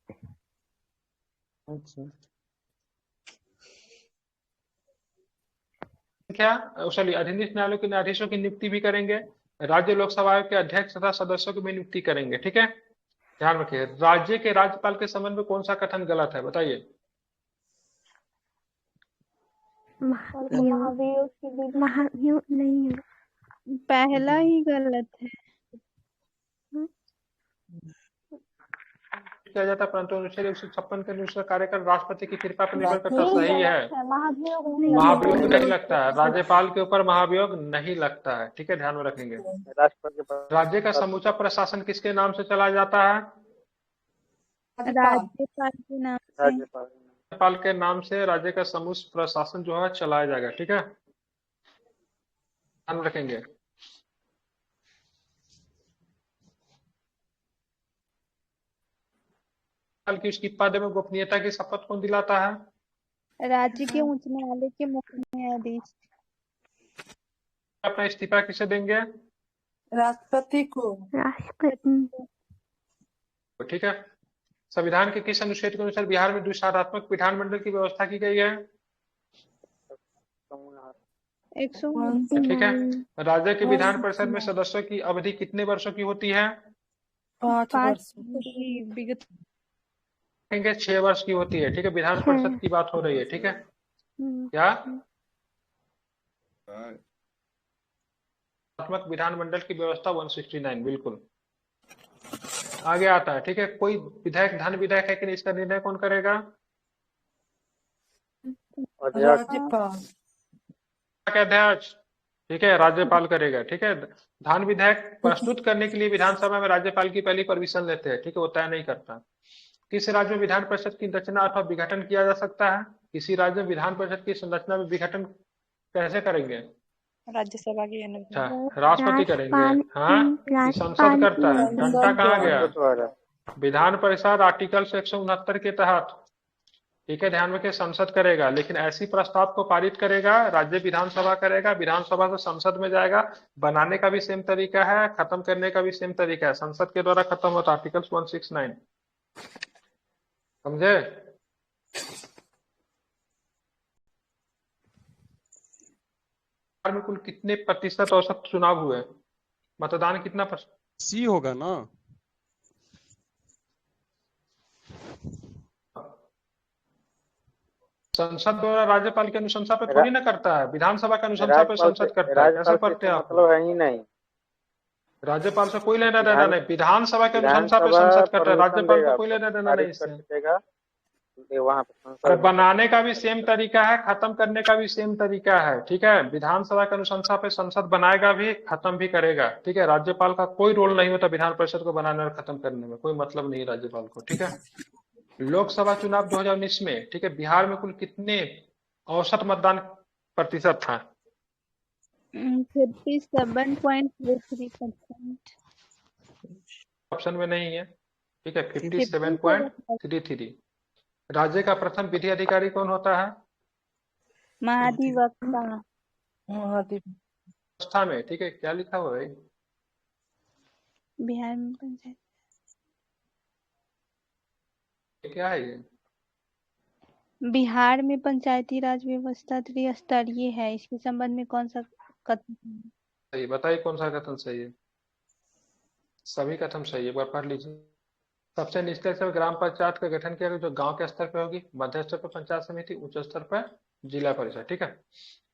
अच्छा। संख्या सॉरी अधीनस्थ न्यायालयों के न्यायाधीशों की नियुक्ति भी करेंगे, राज्य लोकसभा आयोग के अध्यक्ष तथा सदस्यों की भी नियुक्ति करेंगे। ठीक है, ध्यान रखिए। राज्य के राज्यपाल के संबंध में कौन सा कथन गलत है, बताइए। महाभियोग नहीं है। पहला ही गलत है। किया जाता है, परंतु अनुच्छेद 156 के अनुसार कार्यकाल राष्ट्रपति की कृपा पर निर्भर करता है। सही है, महाभियोग नहीं लगता है, राज्यपाल के ऊपर महाभियोग नहीं लगता है। ठीक है, ध्यान में रखेंगे। राष्ट्रपति के पास राज्य का समूचा प्रशासन किसके नाम से चलाया जाता है? राज्यपाल के नाम से। राज्यपाल राज्यपाल के नाम से राज्य का समूचा प्रशासन जो है चलाया जाएगा। ठीक है, ध्यान रखेंगे। की उसकी पद में गोपनीयता की शपथ कौन दिलाता है? राज्य के उच्च न्यायालय के मुख्य न्यायाधीश। अपना इस्तीफा किसे देंगे? राष्ट्रपति को। राष्ट्रपति। ठीक है। संविधान के किस अनुच्छेद के अनुसार बिहार में द्विसदनात्मक विधानमंडल की व्यवस्था की गई है? 129। ठीक है। राज्य के विधान परिषद में सदस्यों की अवधि कितने वर्षों की होती है? 5 वर्ष। विगत 6 वर्ष की होती है। ठीक है, विधान परिषद की बात हो रही है। ठीक है, क्या विधानमंडल की व्यवस्था 169, बिल्कुल। आगे आता है। ठीक है, कोई विधायक धन विधायक है कि नहीं, इसका निर्णय कौन करेगा? राज्यपाल के अध्यक्ष। ठीक है, राज्यपाल करेगा। ठीक है, धन विधेयक प्रस्तुत करने के लिए विधानसभा में राज्यपाल की पहली परमिशन लेते हैं। ठीक है, वो तय नहीं करता। किस राज्य में विधान परिषद की रचना अथवा विघटन किया जा सकता है? किसी राज्य में विधान परिषद की संरचना में विघटन कैसे करेंगे? राज्यसभा की अच्छा, राष्ट्रपति करेंगे। हाँ, कि संसद करता है? घंटा कहाँ गया? विधान परिषद आर्टिकल 169 के तहत। ठीक है, ध्यान रखिए, संसद करेगा। लेकिन ऐसी प्रस्ताव को पारित करेगा राज्य विधानसभा करेगा, विधानसभा से संसद में जाएगा। बनाने का भी सेम तरीका है, खत्म करने का भी सेम तरीका है, संसद के द्वारा खत्म होता है। आर्टिकल 169, समझे? में कुल कितने प्रतिशत औसत चुनाव हुए? मतदान कितना सी होगा ना? संसद द्वारा राज्यपाल की अनुशंसा पे थोड़ी ना करता है, विधानसभा की अनुशंसा पे संसद करता है। कैसे पढ़ते हैं आप? मतलब है ही नहीं, राज्यपाल से कोई लेना देना नहीं, विधानसभा के अनुशंसा पे संसद करता है, राज्यपाल को कोई लेना देना नहीं इससे। वहाँ पे और बनाने का भी सेम तरीका है, खत्म करने का भी सेम तरीका है। ठीक है, विधानसभा के अनुशंसा पे संसद बनाएगा भी, खत्म भी करेगा। ठीक है, राज्यपाल का कोई रोल नहीं होता विधान परिषद को बनाने और खत्म करने में, कोई मतलब नहीं राज्यपाल को। ठीक है, लोकसभा चुनाव 2019 में, ठीक है, बिहार में कुल कितने औसत मतदान प्रतिशत था? 57.33%। ऑप्शन में नहीं है। ठीक है, 57.33। राज्य का प्रथम विधि अधिकारी कौन होता है? महाधिवक्ता। व्यवस्था में। ठीक है, क्या लिखा हुआ है बिहार में पंचायत क्या है ये? बिहार में पंचायती राज व्यवस्था त्रिस्तरीय है। इसके संबंध में कौन सा कथन सही बताइए, कौन सा कथन सही है? सभी कथन सही है, एक बार पढ़ लीजिए। सबसे निचले स्तर पर ग्राम पंचायत का गठन किया गया, जो गांव के स्तर पर होगी, मध्य स्तर पर पंचायत समिति, उच्च स्तर पर जिला परिषद। ठीक है,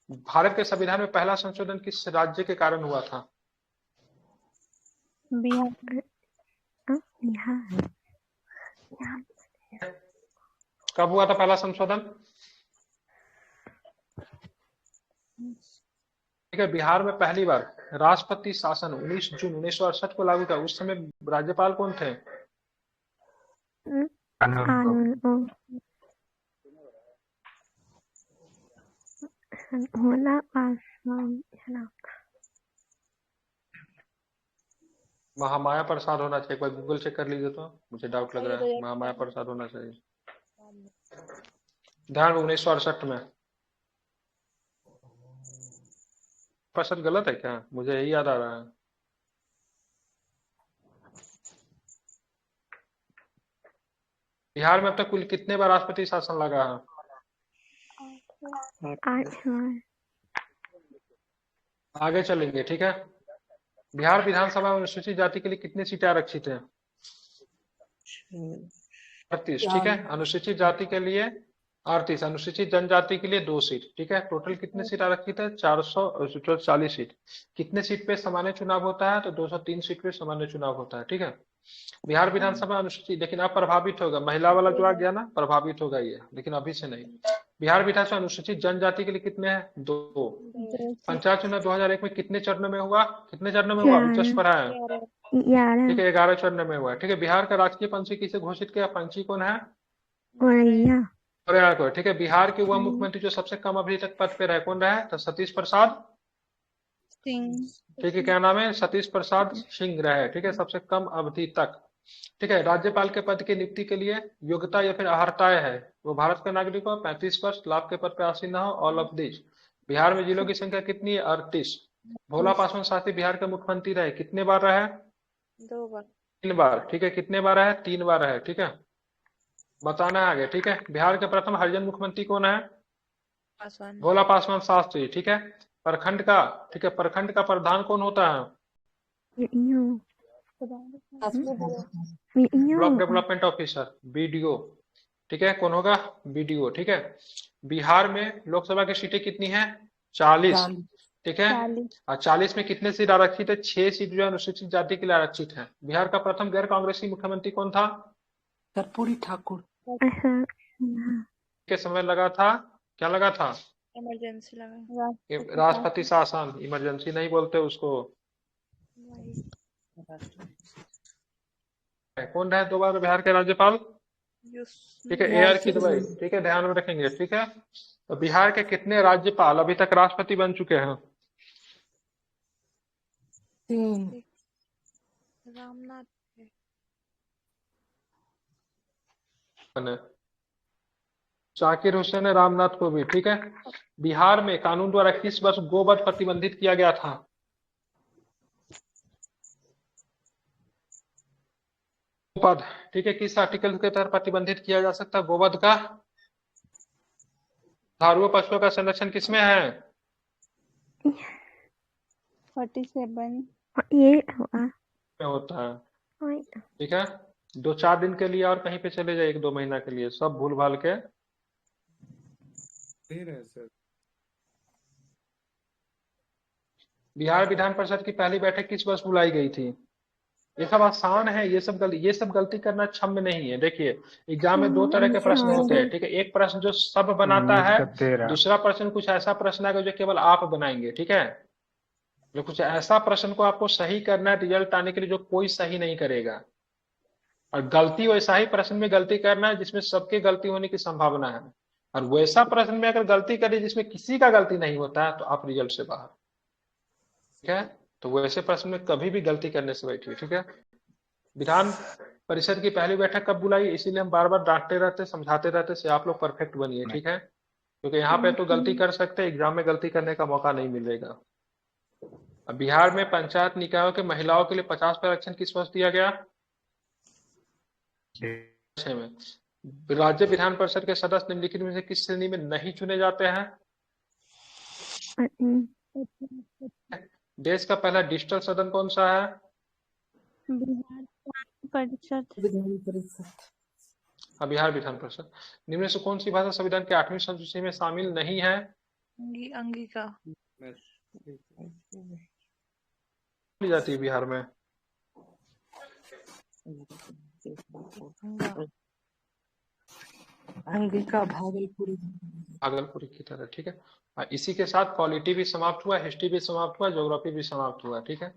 भारत के संविधान में पहला संशोधन किस राज्य के कारण हुआ था? बिहार। कब हुआ था पहला संशोधन? ठीक है, बिहार में पहली बार राष्ट्रपति शासन 19 जून 1968 को लागू किया। उस समय राज्यपाल कौन थे? महामाया प्रसाद होना चाहिए, एक बार गूगल चेक कर लीजिए तो, मुझे डाउट लग रहा है। महामाया प्रसाद होना चाहिए। ध्यान 1968 में। प्रसाद गलत है क्या? मुझे यही याद आ रहा है। बिहार में अब तक कुल कितने बार राष्ट्रपति शासन लगा है? 8 बार। आगे चलेंगे, ठीक है। बिहार विधानसभा में अनुसूचित जाति के लिए कितनी सीटें आरक्षित हैं? 38, ठीक है। अनुसूचित जाति के लिए 38, अनुसूचित जनजाति के लिए 2 सीट, ठीक है। टोटल कितने सीट आरक्षित है? 440 सीट। कितने सीट पे सामान्य चुनाव होता है? तो 203 सीट पे सामान्य चुनाव होता है, ठीक है। बिहार विधानसभा अनुसूचित, लेकिन अब प्रभावित होगा, महिला वाला जो आ गया ना, प्रभावित होगा ये, लेकिन अभी से नहीं। बिहार विधानसभा अनुसूचित जनजाति के लिए कितने हैं? 2। पंचायत चुनाव 2001 में कितने चरणों में हुआ? कितने चरणों में हुआ? अभी जस्ट पढ़ा है, ठीक 11। है। 11 चरणों में हुआ, ठीक है। बिहार का राजकीय पंछी किसे घोषित किया? पंछी कौन है? गौरैया। गौरैया को, ठीक है। बिहार के उप मुख्यमंत्री जो सबसे कम अवधि तक पद पे रहे, कौन रहे? तो सतीश प्रसाद सिंह। ठीक है। क्या नाम है? सतीश प्रसाद सिंह रहे, ठीक है, सबसे कम अवधि तक, ठीक है। राज्यपाल के पद की नियुक्ति के लिए योग्यता या फिर अर्हताएं है, वो भारत का नागरिक हो, 35 वर्ष, लाभ के पद पे आसीन न हो, ऑल ऑफ दिस। बिहार में जिलों की संख्या कितनी है? 38। भोला पासवान शास्त्री बिहार के मुख्यमंत्री रहे, कितने बार रहे? 2 बार। 3 बार, ठीक है। कितने बार रहे? 3 बार रहे, ठीक है। बताना है आगे, ठीक है। बिहार के प्रथम हरिजन मुख्यमंत्री कौन है? पासवान। भोला पासवान शास्त्री, ठीक है। प्रखंड का, ठीक है, प्रखंड का प्रधान कौन होता है? Video. Block development officer, BDO, ठीक है। कौन होगा? बीडीओ, ठीक है। बिहार में लोकसभा की सीटें कितनी हैं? 40, ठीक है। 40। और 40 में कितने सीट आरक्षित है? 6 सीट जो है अनुसूचित जाति के लिए आरक्षित है। बिहार का प्रथम गैर कांग्रेसी मुख्यमंत्री कौन था? कर्पूरी ठाकुर। के समय लगा था, क्या लगा था? इमरजेंसी लगा। ये राष्ट्रपति शासन, इमरजेंसी नहीं बोलते उसको। कौन रहे 2 बार बिहार के राज्यपाल? ठीक है, AR की दवाई, ठीक है, ध्यान में रखेंगे, ठीक है। तो बिहार के कितने राज्यपाल अभी तक राष्ट्रपति बन चुके हैं? 3। रामनाथ। जाकिर हुसैन रामनाथ को भी, ठीक है। बिहार में कानून द्वारा किस वर्ष गोवध प्रतिबंधित किया गया था? गोवध, ठीक है, किस आर्टिकल के तहत प्रतिबंधित किया जा सकता है गोवध का? धारुओं पशुओं का संरक्षण किसमें है? 47। ये हुआ। में होता है, ओए, ठीक है। 2-4 दिन के लिए और कहीं पे चले जाए, 1-2 महीना के लिए, सब भूल भाल के। दे रहे हैं सर। बिहार विधान परिषद की पहली बैठक किस वर्ष बुलाई गई थी? ये सब आसान है, ये सब गलती करना क्षम्य नहीं है। देखिए, एग्जाम में 2 तरह के प्रश्न होते हैं, ठीक है। एक प्रश्न जो सब बनाता है, दूसरा प्रश्न कुछ ऐसा प्रश्न है जो केवल आप बनाएंगे, ठीक है। जो कुछ ऐसा प्रश्न को आपको सही करना है रिजल्ट आने के लिए, जो कोई सही नहीं करेगा। और गलती वैसा ही प्रश्न में गलती करना है जिसमें सबके गलती होने की संभावना है, और वैसा प्रश्न में अगर गलती करें जिसमें किसी का गलती नहीं होता है तो आप रिजल्ट से बाहर, ठीक है। तो वैसे प्रश्न में कभी भी गलती करने से बैठिए, ठीक है। विधान परिषद की पहली बैठक कब बुलाई? इसीलिए हम बार बार डांटते रहते, समझाते रहते से आप लोग परफेक्ट बनिए, ठीक है। क्योंकि यहाँ पे तो गलती कर सकते हैं, एग्जाम में गलती करने का मौका नहीं मिलेगा। अब बिहार में पंचायत निकायों के महिलाओं के लिए 50 आरक्षण किस वर्ष दिया गया? 6 में। राज्य विधान परिषद के सदस्य निम्नलिखित में से किस श्रेणी में नहीं चुने जाते हैं? देश का पहला डिजिटल सदन कौन सा है? बिहार परिषद। विधान परिषद। बिहार विधान परिषद। निम्न में से कौन सी भाषा संविधान के 8वीं अनुसूची में शामिल नहीं है? अंगिका। ली जाती है बिहार में? अंगिका भागलपुरी। भागलपुरी की तरह, ठीक है। इसी के साथ पॉलिटी भी समाप्त हुआ, हिस्ट्री भी समाप्त हुआ, ज्योग्राफी भी समाप्त हुआ, ठीक है।